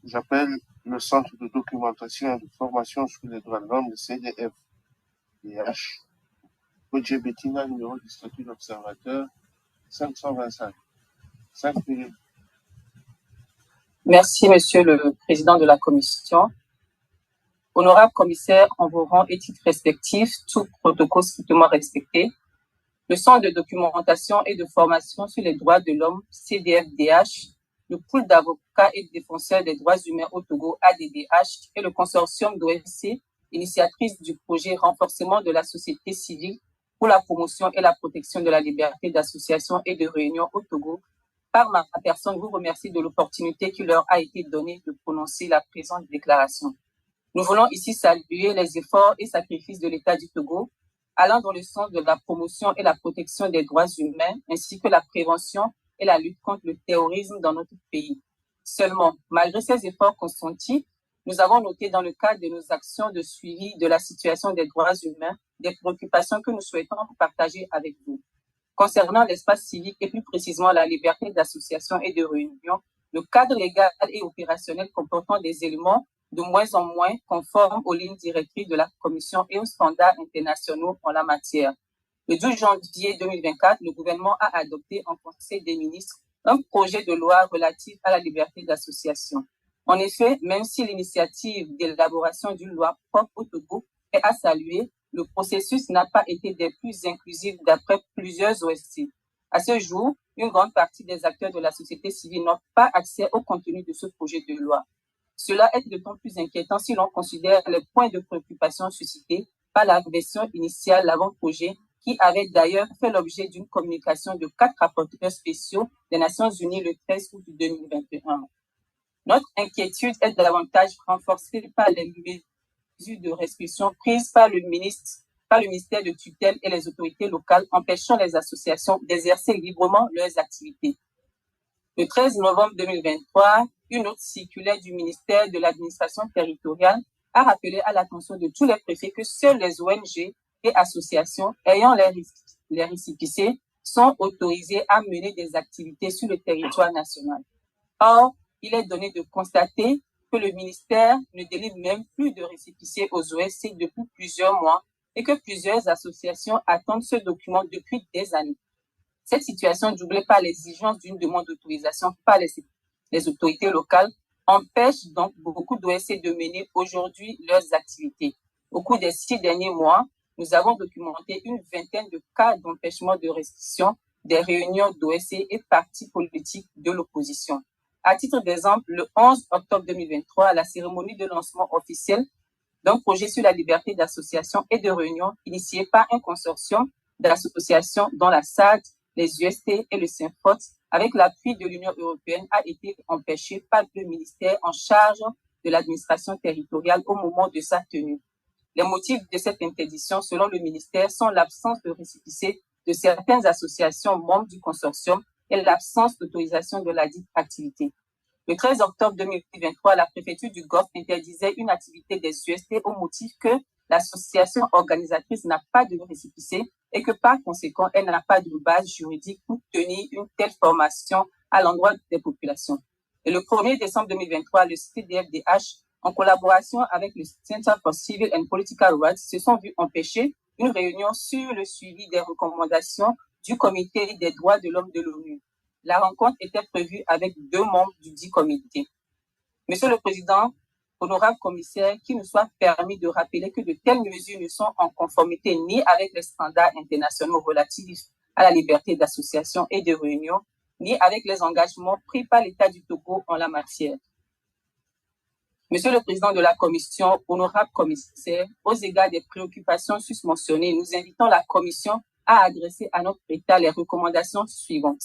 J'appelle le Centre de documentation et de formation sur les droits de l'homme, le CDFDH, Projet Bettina, numéro du statut d'observateur 525. 5 minutes. Merci, Monsieur le Président de la Commission. Honorable commissaire, en vos rangs et titres respectifs, tout protocole strictement respecté, le Centre de documentation et de formation sur les droits de l'homme, CDFDH, le pool d'avocats et de défenseurs des droits humains au Togo, ADDH, et le consortium d'OSC, initiatrice du projet renforcement de la société civile pour la promotion et la protection de la liberté d'association et de réunion au Togo, par ma personne, vous remercie de l'opportunité qui leur a été donnée de prononcer la présente déclaration. Nous voulons ici saluer les efforts et sacrifices de l'État du Togo, allant dans le sens de la promotion et la protection des droits humains, ainsi que la prévention et la lutte contre le terrorisme dans notre pays. Seulement, malgré ces efforts consentis, nous avons noté dans le cadre de nos actions de suivi de la situation des droits humains des préoccupations que nous souhaitons partager avec vous. Concernant l'espace civique et plus précisément la liberté d'association et de réunion, le cadre légal et opérationnel comportant des éléments de moins en moins conformes aux lignes directrices de la Commission et aux standards internationaux en la matière. Le 12 janvier 2024, le gouvernement a adopté en Conseil des ministres un projet de loi relatif à la liberté d'association. En effet, même si l'initiative d'élaboration d'une loi propre au Togo est à saluer, le processus n'a pas été des plus inclusifs d'après plusieurs OSC. À ce jour, une grande partie des acteurs de la société civile n'ont pas accès au contenu de ce projet de loi. Cela est d'autant plus inquiétant si l'on considère les points de préoccupation suscités par la version initiale, l'avant-projet, qui avait d'ailleurs fait l'objet d'une communication de 4 rapporteurs spéciaux des Nations Unies le 13 août 2021. Notre inquiétude est davantage renforcée par les mesures de restriction prises par le ministère de tutelle et les autorités locales, empêchant les associations d'exercer librement leurs activités. Le 13 novembre 2023, une autre circulaire du ministère de l'administration territoriale a rappelé à l'attention de tous les préfets que seules les ONG et associations ayant les récépissés sont autorisées à mener des activités sur le territoire national. Or, il est donné de constater que le ministère ne délivre même plus de récépissés aux OSC depuis plusieurs mois et que plusieurs associations attendent ce document depuis des années. Cette situation, doublée par l'exigence d'une demande d'autorisation par les autorités locales, empêche donc beaucoup d'OSC de mener aujourd'hui leurs activités. Au cours des 6 derniers mois, nous avons documenté une vingtaine de cas d'empêchement de restriction des réunions d'OSC et partis politiques de l'opposition. À titre d'exemple, le 11 octobre 2023, à la cérémonie de lancement officiel d'un projet sur la liberté d'association et de réunion initié par un consortium d'associations dont la SAD, les UST et le SYNFOT, avec l'appui de l'Union européenne, a été empêché par le ministère en charge de l'administration territoriale au moment de sa tenue. Les motifs de cette interdiction, selon le ministère, sont l'absence de récépissé de certaines associations membres du consortium et l'absence d'autorisation de la dite activité. Le 13 octobre 2023, la préfecture du Golfe interdisait une activité des UST au motif que l'association organisatrice n'a pas de récépissé et que par conséquent, elle n'a pas de base juridique pour tenir une telle formation à l'endroit des populations. Et le 1er décembre 2023, le CDFDH, en collaboration avec le Center for Civil and Political Rights, se sont vus empêcher une réunion sur le suivi des recommandations du Comité des droits de l'homme de l'ONU. La rencontre était prévue avec 2 membres du dit comité. Monsieur le Président, honorable commissaire, qu'il nous soit permis de rappeler que de telles mesures ne sont en conformité ni avec les standards internationaux relatifs à la liberté d'association et de réunion, ni avec les engagements pris par l'État du Togo en la matière. Monsieur le Président de la Commission, honorable commissaire, aux égards des préoccupations susmentionnées, nous invitons la Commission à adresser à notre État les recommandations suivantes.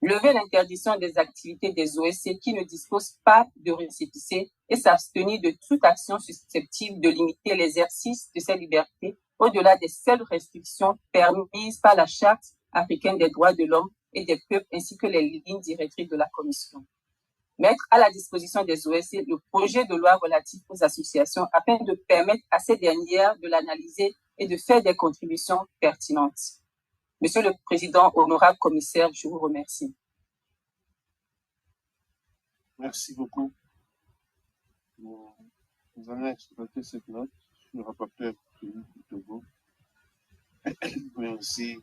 Lever l'interdiction des activités des OSC qui ne disposent pas de récépissé et s'abstenir de toute action susceptible de limiter l'exercice de ces libertés au-delà des seules restrictions permises par la Charte africaine des droits de l'homme et des peuples ainsi que les lignes directrices de la Commission. Mettre à la disposition des OSC le projet de loi relatif aux associations afin de permettre à ces dernières de l'analyser et de faire des contributions pertinentes. Monsieur le Président, honorable commissaire, je vous remercie. Merci beaucoup. Nous allons exploiter cette note sur le rapporteur du Togo, mais aussi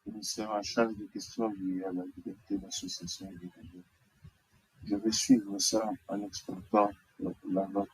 le ministère en charge des questions liées à la liberté d'association et de réunion. Je vais suivre ça en exploitant la note